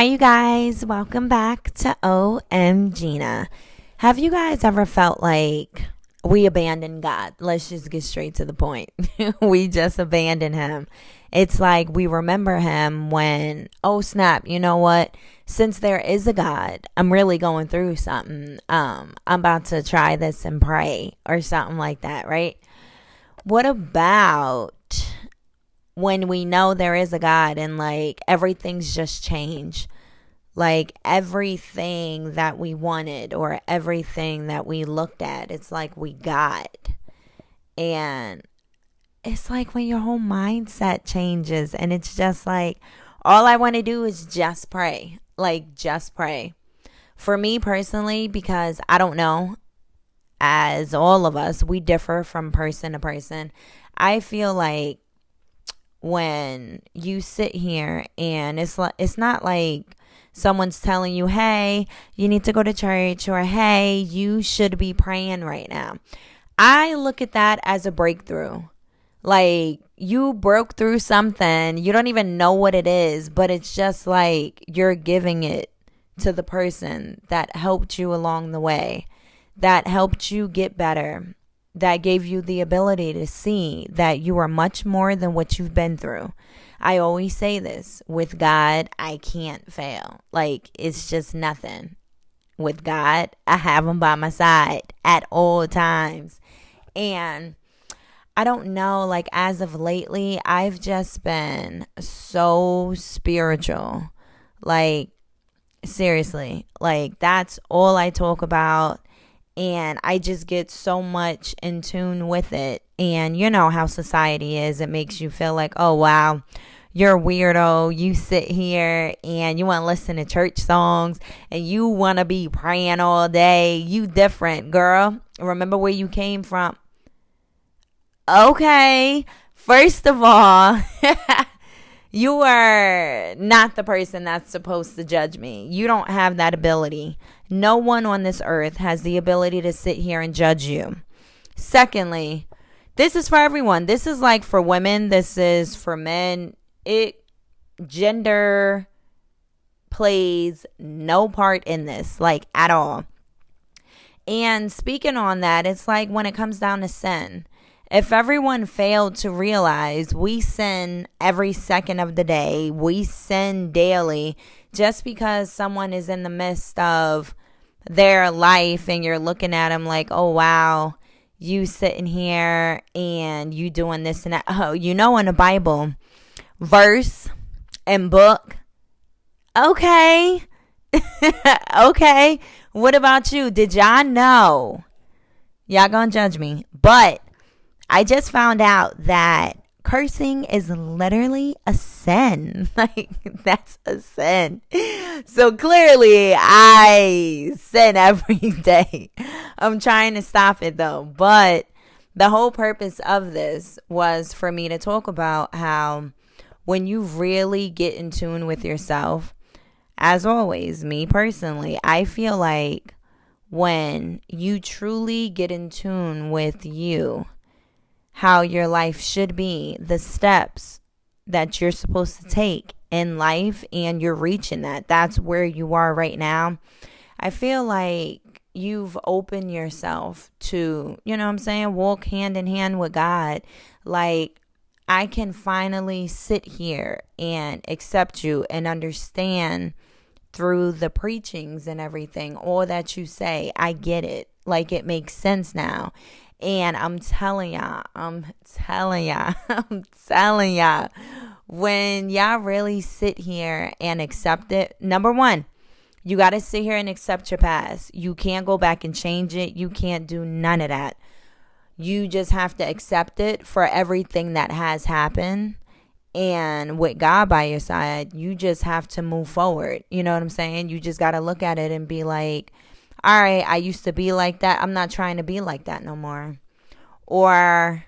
Hi, you guys. Welcome back to OM Gina. Have you guys ever felt like we abandoned God? Let's just get straight to the point. We just abandoned him. It's like we remember him when, oh snap, you know what? Since there is a God, I'm really going through something. I'm about to try this and pray or something like that, right? What about when we know there is a God and like everything's just changed? Like everything that we wanted or everything that we looked at, it's like we got. And it's like when your whole mindset changes and it's just like, all I want to do is just pray. Like, just pray. For me personally, because I don't know, as all of us, we differ from person to person. I feel like when you sit here and it's not like someone's telling you, hey, you need to go to church, or hey, you should be praying right now. I look at that as a breakthrough. Like, you broke through something, you don't even know what it is, but it's just like you're giving it to the person that helped you along the way, that helped you get better, that gave you the ability to see that you are much more than what you've been through. I always say this, with God, I can't fail. Like, it's just nothing. With God, I have him by my side at all times. And I don't know, like, as of lately, I've just been so spiritual. Like, seriously, like, that's all I talk about. And I just get so much in tune with it. And you know how society is. It makes you feel like, oh, wow, you're a weirdo. You sit here and you want to listen to church songs and you want to be praying all day. You different, girl. Remember where you came from. Okay, first of all, you are not the person that's supposed to judge me. You don't have that ability. No one on this earth has the ability to sit here and judge you. Secondly, this is for everyone. This is like for women. This is for men. Gender plays no part in this, like, at all. And speaking on that, it's like when it comes down to sin. If everyone failed to realize we sin every second of the day, we sin daily, just because someone is in the midst of their life and you're looking at them like, oh, wow, you sitting here and you doing this and that. Oh, you know, in the Bible, verse and book. Okay. Okay. What about you? Did y'all know? Y'all gonna judge me. But I just found out that cursing is literally a sin. Like, that's a sin. So clearly I sin every day. I'm trying to stop it though. But the whole purpose of this was for me to talk about how when you really get in tune with yourself, as always, me personally, I feel like when you truly get in tune with you, how your life should be, the steps that you're supposed to take in life, and you're reaching that. That's where you are right now. I feel like you've opened yourself to, you know what I'm saying, walk hand in hand with God. Like, I can finally sit here and accept you and understand through the preachings and everything, all that you say. I get it. Like, it makes sense now. And I'm telling y'all, when y'all really sit here and accept it, number one, you got to sit here and accept your past. You can't go back and change it. You can't do none of that. You just have to accept it for everything that has happened. And with God by your side, you just have to move forward. You know what I'm saying? You just got to look at it and be like, all right, I used to be like that. I'm not trying to be like that no more. Or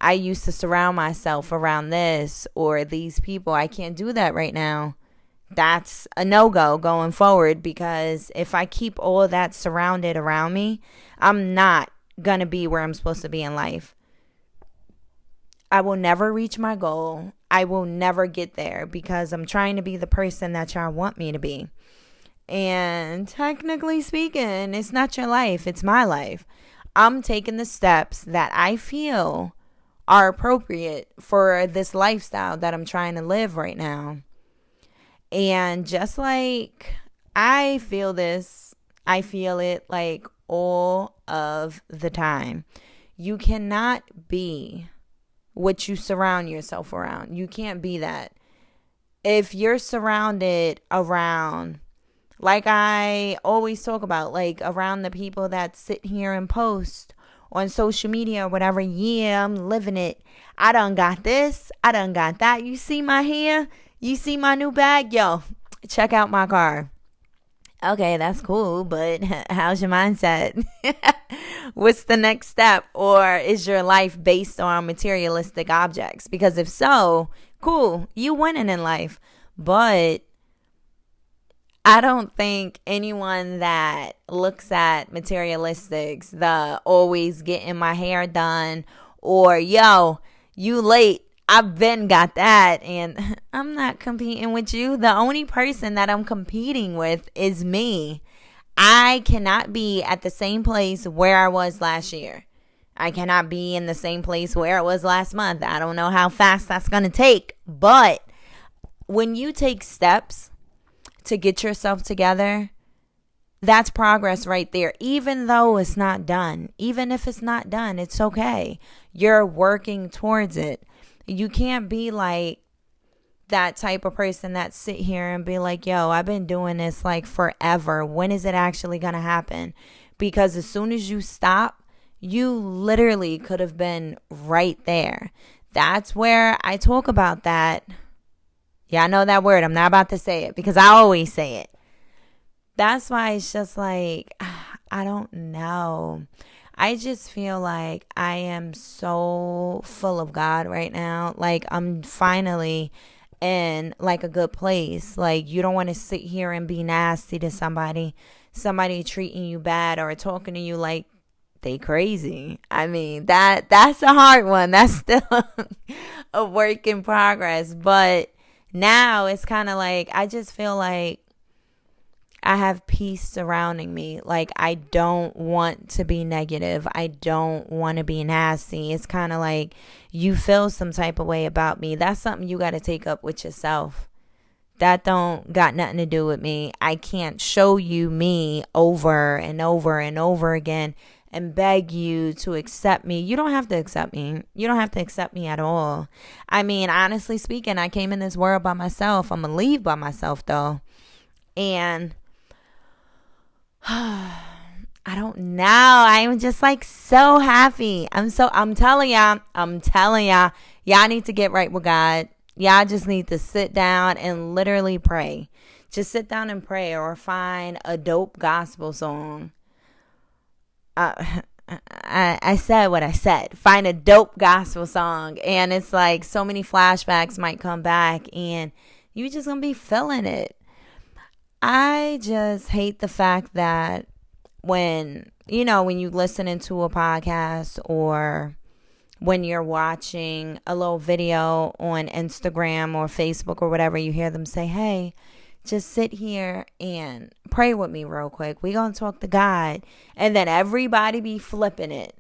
I used to surround myself around this or these people. I can't do that right now. That's a no-go going forward, because if I keep all of that surrounded around me, I'm not going to be where I'm supposed to be in life. I will never reach my goal. I will never get there because I'm trying to be the person that y'all want me to be. And technically speaking, it's not your life, it's my life. I'm taking the steps that I feel are appropriate for this lifestyle that I'm trying to live right now. And just like I feel this, I feel it like all of the time. You cannot be what you surround yourself around. You can't be that. If you're surrounded around, like I always talk about, like around the people that sit here and post on social media or whatever, yeah, I'm living it. I done got this. I done got that. You see my hair? You see my new bag? Yo, check out my car. Okay, that's cool, but how's your mindset? What's the next step? Or is your life based on materialistic objects? Because if so, cool, you winning in life. But I don't think anyone that looks at materialistics, the always getting my hair done, or yo, you late, I've been got that, and I'm not competing with you. The only person that I'm competing with is me. I cannot be at the same place where I was last year. I cannot be in the same place where I was last month. I don't know how fast that's going to take. But when you take steps to get yourself together, that's progress right there. Even though it's not done. Even if it's not done, it's okay. You're working towards it. You can't be like that type of person that sit here and be like, yo, I've been doing this like forever. When is it actually going to happen? Because as soon as you stop, you literally could have been right there. That's where I talk about that. Yeah, I know that word. I'm not about to say it because I always say it. That's why it's just like, I don't know. I just feel like I am so full of God right now. Like I'm finally in like a good place. Like you don't want to sit here and be nasty to somebody treating you bad or talking to you like they crazy. I mean, that's a hard one. That's still a work in progress. But now it's kind of like I just feel like I have peace surrounding me. Like I don't want to be negative. I don't want to be nasty. It's kind of like you feel some type of way about me. That's something you got to take up with yourself. That don't got nothing to do with me. I can't show you me over and over and over again and beg you to accept me. You don't have to accept me. You don't have to accept me at all. I mean, honestly speaking, I came in this world by myself. I'm going to leave by myself though. And I don't know. I'm just like so happy. I'm telling y'all, y'all need to get right with God. Y'all just need to sit down and literally pray. Just sit down and pray or find a dope gospel song. I said what I said. Find a dope gospel song. And it's like so many flashbacks might come back and you just gonna be feeling it. I just hate the fact that when you listening to a podcast or when you're watching a little video on Instagram or Facebook or whatever, you hear them say, hey, just sit here and pray with me real quick. We gonna talk to God. And then everybody be flipping it.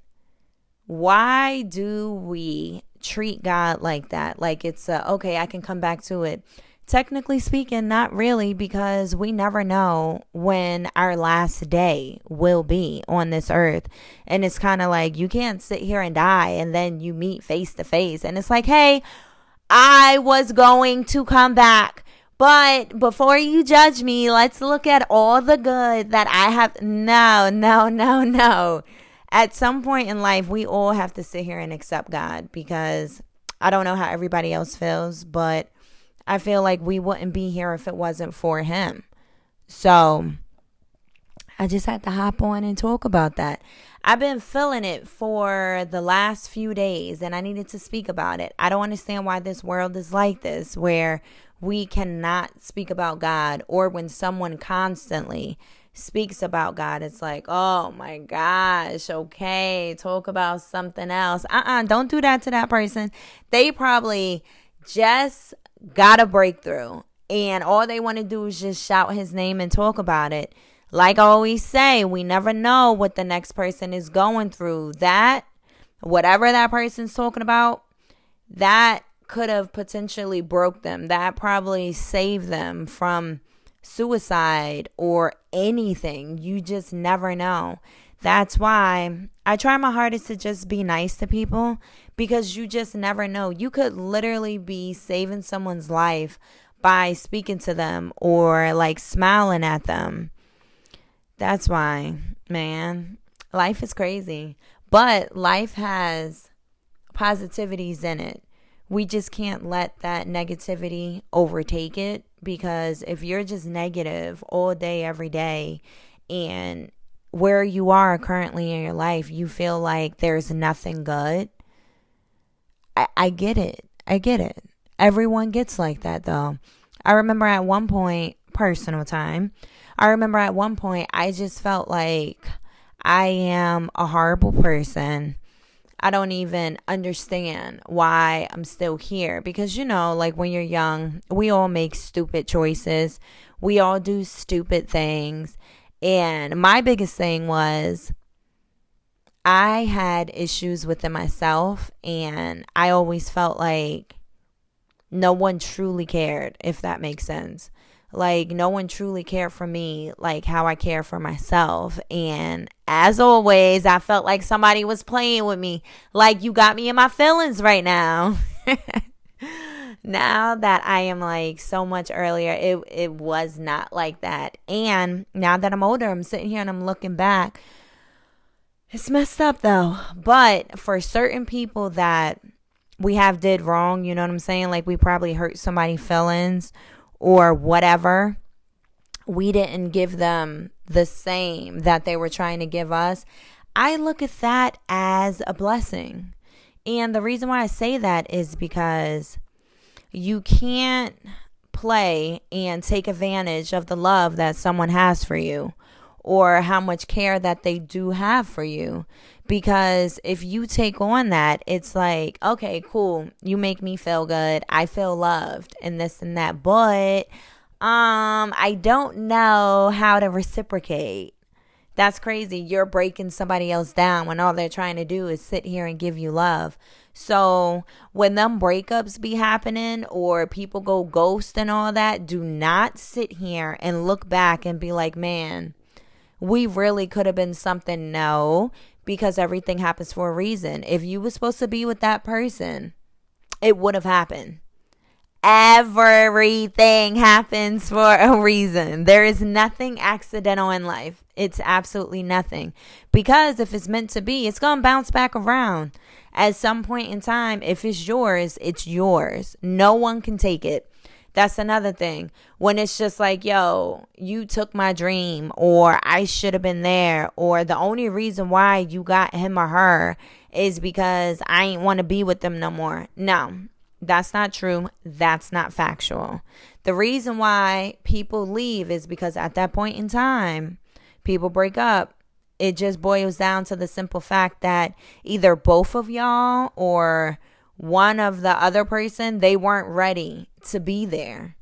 Why do we treat God like that? Like it's okay, I can come back to it. Technically speaking, not really, because we never know when our last day will be on this earth. And it's kind of like you can't sit here and die and then you meet face to face. And it's like, hey, I was going to come back. But before you judge me, let's look at all the good that I have. No. At some point in life, we all have to sit here and accept God because I don't know how everybody else feels, but I feel like we wouldn't be here if it wasn't for him. So I just had to hop on and talk about that. I've been feeling it for the last few days and I needed to speak about it. I don't understand why this world is like this, where we cannot speak about God, or when someone constantly speaks about God, it's like, oh my gosh, okay, talk about something else. Don't do that to that person. They probably just got a breakthrough and all they want to do is just shout his name and talk about it. Like I always say, we never know what the next person is going through. That, whatever that person's talking about, that could have potentially broke them. That probably saved them from suicide or anything. You just never know. That's why I try my hardest to just be nice to people, because you just never know. You could literally be saving someone's life by speaking to them or like smiling at them. That's why, man, life is crazy. But life has positivities in it. We just can't let that negativity overtake it, because if you're just negative all day, every day, and where you are currently in your life, you feel like there's nothing good. I get it. I get it. Everyone gets like that, though. I remember at one point, personal time, I just felt like I am a horrible person. I don't even understand why I'm still here. Because, you know, like when you're young, we all make stupid choices. We all do stupid things. And my biggest thing was I had issues within myself. And I always felt like no one truly cared, if that makes sense. Like, no one truly cared for me like how I care for myself. And as always, I felt like somebody was playing with me. Like, you got me in my feelings right now. Now that I am like so much earlier, it was not like that. And now that I'm older, I'm sitting here and I'm looking back. It's messed up though. But for certain people that we have did wrong, you know what I'm saying? Like, we probably hurt somebody's feelings or whatever, we didn't give them the same that they were trying to give us. I look at that as a blessing. And the reason why I say that is because you can't play and take advantage of the love that someone has for you or how much care that they do have for you. Because if you take on that, it's like, okay, cool. You make me feel good. I feel loved and this and that. But I don't know how to reciprocate. That's crazy. You're breaking somebody else down when all they're trying to do is sit here and give you love. So when them breakups be happening or people go ghost and all that, do not sit here and look back and be like, man, we really could have been something. No, because everything happens for a reason. If you were supposed to be with that person, it would have happened. Everything happens for a reason. There is nothing accidental in life. It's absolutely nothing. Because if it's meant to be, it's going to bounce back around. At some point in time, if it's yours, it's yours. No one can take it. That's another thing. When it's just like, yo, you took my dream, or I should have been there, or the only reason why you got him or her is because I ain't want to be with them no more. No, that's not true. That's not factual. The reason why people leave is because at that point in time, people break up. It just boils down to the simple fact that either both of y'all or one of the other person, they weren't ready to be there.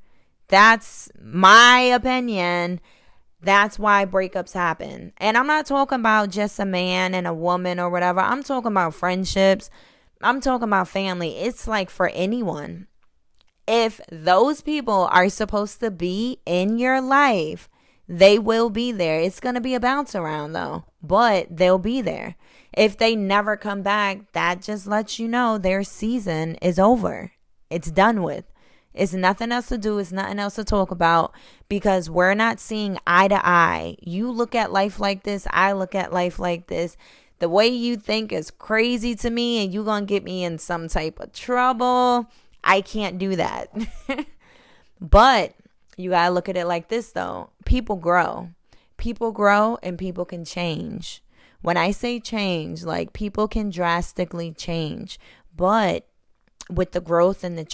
That's my opinion. That's why breakups happen. And I'm not talking about just a man and a woman or whatever. I'm talking about friendships. I'm talking about family. It's like for anyone. If those people are supposed to be in your life, they will be there. It's going to be a bounce around though, but they'll be there. If they never come back, that just lets you know their season is over. It's done with. It's nothing else to do. It's nothing else to talk about because we're not seeing eye to eye. You look at life like this. I look at life like this. The way you think is crazy to me and you're going to get me in some type of trouble. I can't do that. But you got to look at it like this though. People grow. People grow and people can change. When I say change, like people can drastically change, but with the growth and the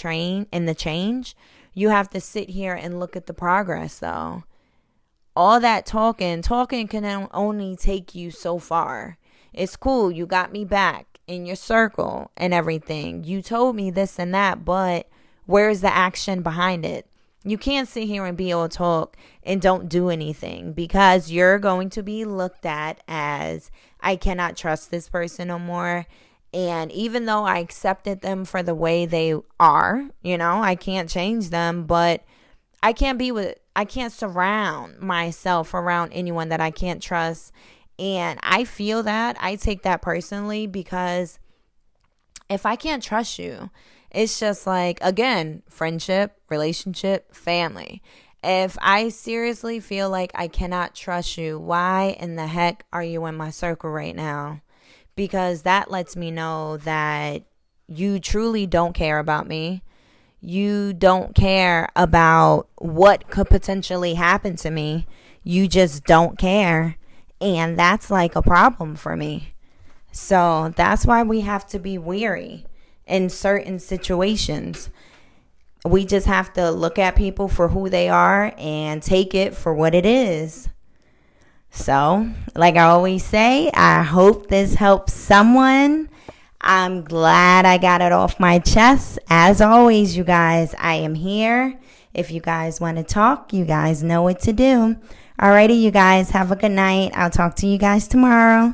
change, you have to sit here and look at the progress though. all that talking can only take you so far. It's cool. You got me back in your circle and everything. You told me this and that, but where's the action behind it? You can't sit here and be all talk and don't do anything, because you're going to be looked at as, I cannot trust this person no more. And even though I accepted them for the way they are, I can't change them, but I can't surround myself around anyone that I can't trust. And I feel that. I take that personally, because if I can't trust you, it's just like, again, friendship, relationship, family. If I seriously feel like I cannot trust you, why in the heck are you in my circle right now? Because that lets me know that you truly don't care about me. You don't care about what could potentially happen to me. You just don't care. And that's like a problem for me. So that's why we have to be wary in certain situations. We just have to look at people for who they are and take it for what it is. So, like I always say, I hope this helps someone. I'm glad I got it off my chest. As always, you guys, I am here. If you guys want to talk, you guys know what to do. Alrighty, you guys, have a good night. I'll talk to you guys tomorrow.